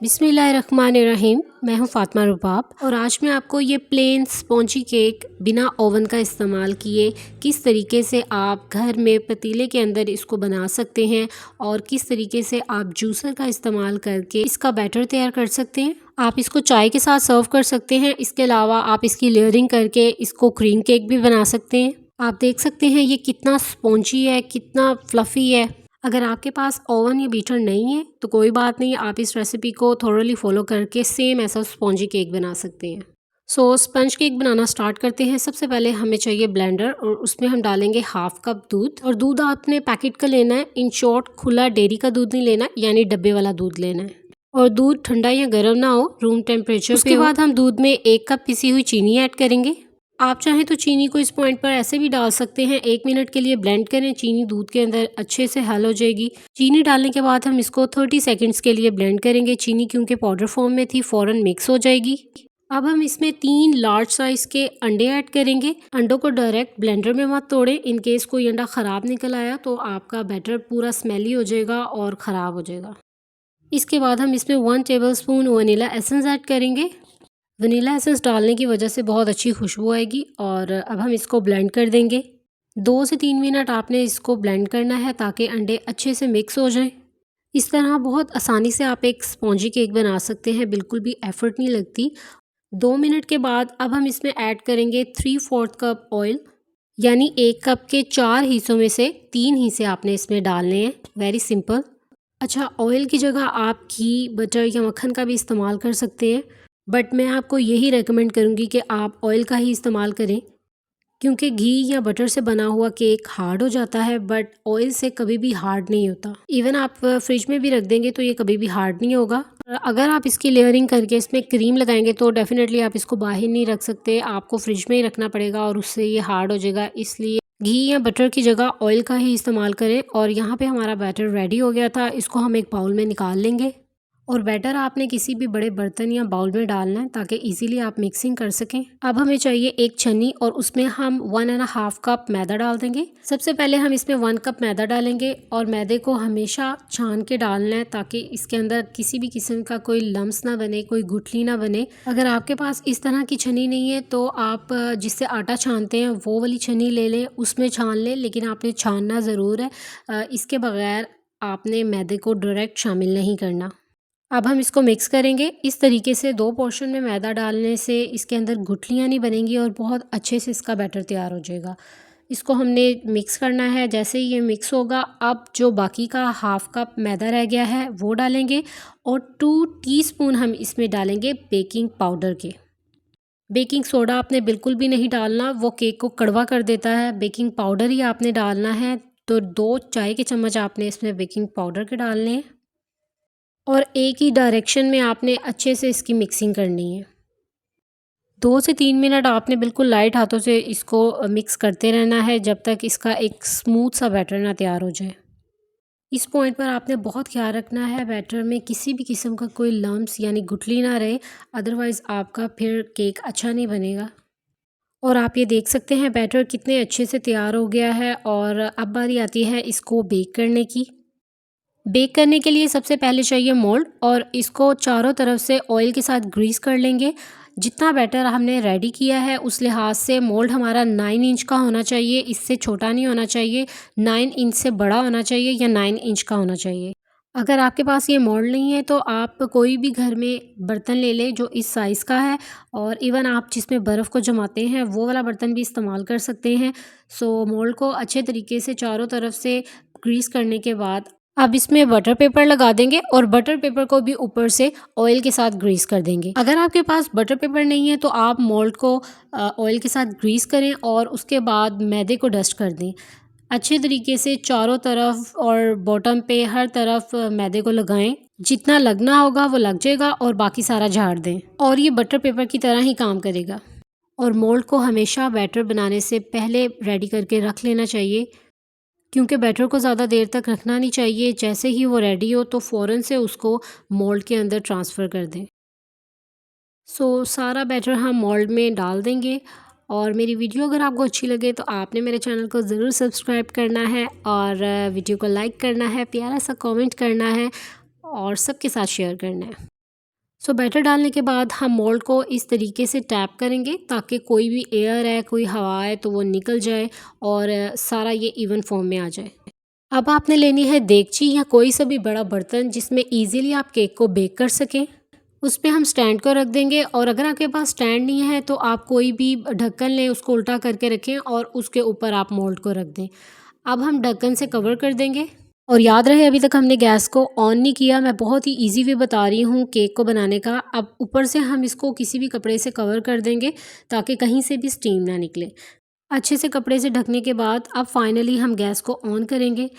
बिस्मिल्लाहिर्रहमानिर्रहीम। मैं हूं फातिमा रुबाब और आज मैं आपको ये प्लेन स्पॉन्जी केक बिना ओवन का इस्तेमाल किए किस तरीके से आप घर में पतीले के अंदर इसको बना सकते हैं और किस तरीके से आप जूसर का इस्तेमाल करके इसका बैटर तैयार कर सकते हैं। आप इसको चाय के साथ सर्व कर सकते हैं। इसके अलावा आप इसकी लेयरिंग करके इसको क्रीम केक भी बना सकते हैं। आप देख सकते हैं ये कितना स्पॉन्जी है, कितना फ्लफ़ी है। अगर आपके पास ओवन या बीटर नहीं है तो कोई बात नहीं, आप इस रेसिपी को थोरली फॉलो करके सेम ऐसा स्पॉन्जी केक बना सकते हैं। स्पंज केक बनाना स्टार्ट करते हैं। सबसे पहले हमें चाहिए ब्लेंडर और उसमें हम डालेंगे हाफ कप दूध। और दूध आपने पैकेट का लेना है, इन शॉर्ट खुला डेयरी का दूध नहीं लेना, यानी डब्बे वाला दूध लेना है। और दूध ठंडा या गर्म ना हो, रूम टेम्परेचर। उसके बाद हम दूध में 1 कप पिसी हुई चीनी ऐड करेंगे। आप चाहें तो चीनी को इस पॉइंट पर ऐसे भी डाल सकते हैं। 1 मिनट के लिए ब्लेंड करें, चीनी दूध के अंदर अच्छे से हल हो जाएगी। चीनी डालने के बाद हम इसको 30 सेकंड्स के लिए ब्लेंड करेंगे। चीनी क्योंकि पाउडर फॉर्म में थी, फ़ौरन मिक्स हो जाएगी। अब हम इसमें 3 लार्ज साइज के अंडे ऐड करेंगे। अंडों को डायरेक्ट ब्लेंडर में मत तोड़ें, इन केस कोई अंडा ख़राब निकल आया तो आपका बैटर पूरा स्मेली हो जाएगा और ख़राब हो जाएगा। इसके बाद हम इसमें 1 टेबलस्पून वनीला एसेंस ऐड करेंगे। वनीला एसेंस डालने की वजह से बहुत अच्छी खुशबू आएगी। और अब हम इसको ब्लेंड कर देंगे। 2 से 3 मिनट आपने इसको ब्लेंड करना है ताकि अंडे अच्छे से मिक्स हो जाएं। इस तरह बहुत आसानी से आप एक स्पॉन्जी केक बना सकते हैं, बिल्कुल भी एफर्ट नहीं लगती। 2 मिनट के बाद अब हम इसमें ऐड करेंगे 3/4 कप ऑयल, यानी 1 कप के 4 हिस्सों में से 3 हिस्से आपने इसमें डालने हैं। Very simple. अच्छा, ऑयल की जगह आप घी, बटर या मक्खन का भी इस्तेमाल कर सकते हैं, बट मैं आपको यही रेकमेंड करूँगी कि आप ऑयल का ही इस्तेमाल करें, क्योंकि घी या बटर से बना हुआ केक हार्ड हो जाता है, बट ऑयल से कभी भी हार्ड नहीं होता। इवन आप फ्रिज में भी रख देंगे तो ये कभी भी हार्ड नहीं होगा। अगर आप इसकी लेयरिंग करके इसमें क्रीम लगाएंगे तो डेफिनेटली आप इसको बाहर नहीं रख सकते, आपको फ्रिज में ही रखना पड़ेगा और उससे ये हार्ड हो जाएगा। इसलिए घी या बटर की जगह ऑयल का ही इस्तेमाल करें। और यहाँ पे हमारा बैटर रेडी हो गया था। इसको हम एक बाउल में निकाल लेंगे और बैटर आपने किसी भी बड़े बर्तन या बाउल में डालना है ताकि इजीली आप मिक्सिंग कर सकें। अब हमें चाहिए एक छन्नी और उसमें हम 1.5 कप मैदा डाल देंगे। सबसे पहले हम इसमें 1 कप मैदा डालेंगे और मैदे को हमेशा छान के डालना है ताकि इसके अंदर किसी भी किस्म का कोई लम्स ना बने, कोई गुठली ना बने। अगर आपके पास इस तरह की छन्नी नहीं है तो आप जिससे आटा छानते हैं वो वाली छन्नी ले लें, उसमें छान लें, लेकिन आपने छानना ज़रूर है। इसके बगैर आपने मैदे को डायरेक्ट शामिल नहीं करना। अब हम इसको मिक्स करेंगे। इस तरीके से 2 पोर्शन में मैदा डालने से इसके अंदर गुठलियाँ नहीं बनेंगी और बहुत अच्छे से इसका बैटर तैयार हो जाएगा। इसको हमने मिक्स करना है। जैसे ही ये मिक्स होगा, अब जो बाकी का हाफ कप मैदा रह गया है वो डालेंगे और 2 टीस्पून हम इसमें डालेंगे बेकिंग पाउडर के। बेकिंग सोडा आपने बिल्कुल भी नहीं डालना, वो केक को कड़वा कर देता है। बेकिंग पाउडर ही आपने डालना है। तो 2 चाय के चम्मच आपने इसमें बेकिंग पाउडर के डालने हैं और एक ही डायरेक्शन में आपने अच्छे से इसकी मिक्सिंग करनी है। 2 से 3 मिनट आपने बिल्कुल लाइट हाथों से इसको मिक्स करते रहना है जब तक इसका एक स्मूथ सा बैटर ना तैयार हो जाए। इस पॉइंट पर आपने बहुत ख्याल रखना है बैटर में किसी भी किस्म का कोई लम्स यानी गुठली ना रहे, अदरवाइज़ आपका फिर केक अच्छा नहीं बनेगा। और आप ये देख सकते हैं बैटर कितने अच्छे से तैयार हो गया है। और अब बारी आती है इसको बेक करने की। बेक करने के लिए सबसे पहले चाहिए मोल्ड और इसको चारों तरफ से ऑयल के साथ ग्रीस कर लेंगे। जितना बैटर हमने रेडी किया है उस लिहाज से मोल्ड हमारा 9 इंच का होना चाहिए, इससे छोटा नहीं होना चाहिए। 9 इंच से बड़ा होना चाहिए या 9 इंच का होना चाहिए। अगर आपके पास ये मोल्ड नहीं है तो आप कोई भी घर में बर्तन ले लें जो इस साइज़ का है, और इवन आप जिसमें बर्फ़ को जमाते हैं वो वाला बर्तन भी इस्तेमाल कर सकते हैं। मोल्ड को अच्छे तरीके से चारों तरफ से ग्रीस करने के बाद अब इसमें बटर पेपर लगा देंगे और बटर पेपर को भी ऊपर से ऑयल के साथ ग्रीस कर देंगे। अगर आपके पास बटर पेपर नहीं है तो आप मोल्ड को ऑयल के साथ ग्रीस करें और उसके बाद मैदे को डस्ट कर दें। अच्छे तरीके से चारों तरफ और बॉटम पे हर तरफ मैदे को लगाएं। जितना लगना होगा वो लग जाएगा और बाकी सारा झाड़ दें और ये बटर पेपर की तरह ही काम करेगा। और मोल्ड को हमेशा बैटर बनाने से पहले रेडी करके रख लेना चाहिए, क्योंकि बैटर को ज़्यादा देर तक रखना नहीं चाहिए। जैसे ही वो रेडी हो तो फ़ौरन से उसको मोल्ड के अंदर ट्रांसफ़र कर दें। सारा बैटर हम मोल्ड में डाल देंगे। और मेरी वीडियो अगर आपको अच्छी लगे तो आपने मेरे चैनल को ज़रूर सब्सक्राइब करना है और वीडियो को लाइक करना है, प्यारा सा कमेंट करना है और सबके साथ शेयर करना है। सो बैटर डालने के बाद हम मोल्ड को इस तरीके से टैप करेंगे ताकि कोई भी एयर है, कोई हवा है तो वो निकल जाए और सारा ये इवन फॉर्म में आ जाए। अब आपने लेनी है देगची या कोई सा भी बड़ा बर्तन जिसमें इजीली आप केक को बेक कर सकें। उस पे हम स्टैंड को रख देंगे और अगर आपके पास स्टैंड नहीं है तो आप कोई भी ढक्कन लें, उसको उल्टा करके रखें और उसके ऊपर आप मोल्ड को रख दें। अब हम ढक्कन से कवर कर देंगे और याद रहे अभी तक हमने गैस को ऑन नहीं किया। मैं बहुत ही इजी वे बता रही हूँ केक को बनाने का। अब ऊपर से हम इसको किसी भी कपड़े से कवर कर देंगे ताकि कहीं से भी स्टीम ना निकले। अच्छे से कपड़े से ढकने के बाद अब फाइनली हम गैस को ऑन करेंगे।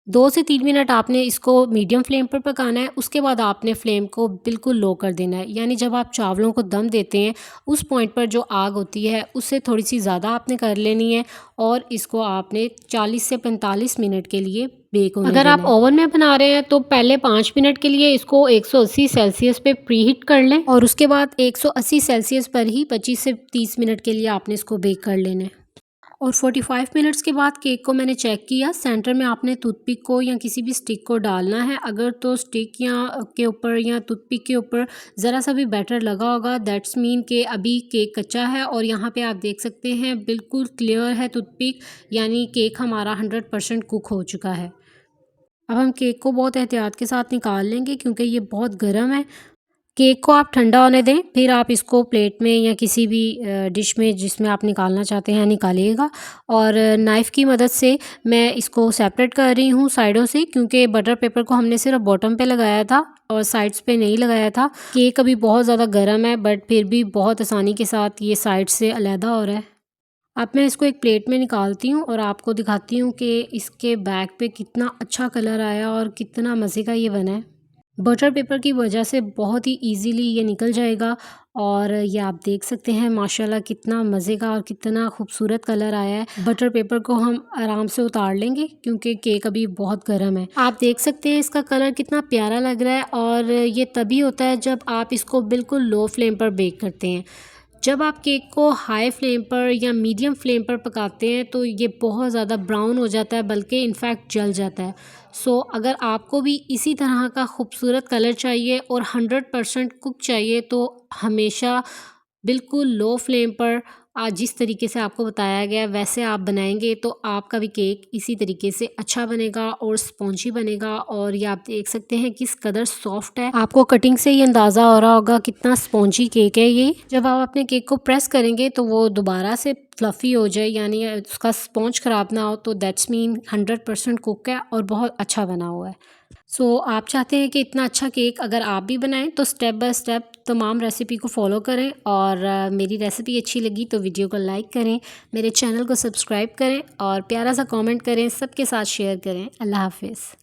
2 से 3 मिनट आपने इसको मीडियम फ्लेम पर पकाना है। उसके बाद आपने फ्लेम को बिल्कुल लो कर देना है, यानी जब आप चावलों को दम देते हैं उस पॉइंट पर जो आग होती है उससे थोड़ी सी ज़्यादा आपने कर लेनी है और इसको आपने 40 से 45 मिनट के लिए बेक होने अगर देना आप है। ओवन में बना रहे हैं तो पहले 5 मिनट के लिए इसको 180 सेल्सियस पे प्रीहीट कर लें। और उसके बाद 180 सेल्सियस पर ही 25 से 30 मिनट के लिए आपने इसको बेक कर लेना है। और 45 मिनट्स के बाद केक को मैंने चेक किया, सेंटर में आपने टूथपिक को या किसी भी स्टिक को डालना है। अगर तो स्टिक या के ऊपर या टूथपिक के ऊपर ज़रा सा भी बैटर लगा होगा दैट्स मीन कि अभी केक कच्चा है। और यहाँ पे आप देख सकते हैं बिल्कुल क्लियर है टूथपिक, यानी केक हमारा 100% कुक हो चुका है। अब हम केक को बहुत एहतियात के साथ निकाल लेंगे क्योंकि ये बहुत गर्म है। केक को आप ठंडा होने दें, फिर आप इसको प्लेट में या किसी भी डिश में जिसमें आप निकालना चाहते हैं निकालिएगा। और नाइफ़ की मदद से मैं इसको सेपरेट कर रही हूँ साइडों से, क्योंकि बटर पेपर को हमने सिर्फ बॉटम पे लगाया था और साइड्स पे नहीं लगाया था। केक अभी बहुत ज़्यादा गर्म है बट फिर भी बहुत आसानी के साथ ये साइड से अलहदा हो रहा है। अब मैं इसको एक प्लेट में निकालती हूँ और आपको दिखाती हूँ कि इसके बैक पे कितना अच्छा कलर आया और कितना मज़े का ये बना है। बटर पेपर की वजह से बहुत ही इजीली ये निकल जाएगा। और ये आप देख सकते हैं माशाल्लाह कितना मज़े का और कितना खूबसूरत कलर आया है। बटर पेपर को हम आराम से उतार लेंगे क्योंकि केक अभी बहुत गर्म है। आप देख सकते हैं इसका कलर कितना प्यारा लग रहा है और ये तभी होता है जब आप इसको बिल्कुल लो फ्लेम पर बेक करते हैं। जब आप केक को हाई फ्लेम पर या मीडियम फ्लेम पर पकाते हैं तो ये बहुत ज़्यादा ब्राउन हो जाता है, बल्कि इनफैक्ट जल जाता है। सो अगर आपको भी इसी तरह का खूबसूरत कलर चाहिए और 100% कुक चाहिए तो हमेशा बिल्कुल लो फ्लेम पर आज जिस तरीके से आपको बताया गया वैसे आप बनाएंगे तो आपका भी केक इसी तरीके से अच्छा बनेगा और स्पॉन्जी बनेगा। और ये आप देख सकते हैं किस कदर सॉफ्ट है, आपको कटिंग से ही अंदाज़ा हो रहा होगा कितना स्पॉन्जी केक है ये। जब आप अपने केक को प्रेस करेंगे तो वो दोबारा से फ्लफ़ी हो जाए, यानी उसका स्पॉन्ज ख़राब ना हो, तो दैट्स मीन 100% कुक है और बहुत अच्छा बना हुआ है। सो आप चाहते हैं कि इतना अच्छा केक अगर आप भी बनाएं तो स्टेप बाय स्टेप तमाम रेसिपी को फॉलो करें। और मेरी रेसिपी अच्छी लगी तो वीडियो को लाइक करें, मेरे चैनल को सब्सक्राइब करें और प्यारा सा कमेंट करें, सबके साथ शेयर करें। अल्लाह हाफिज़।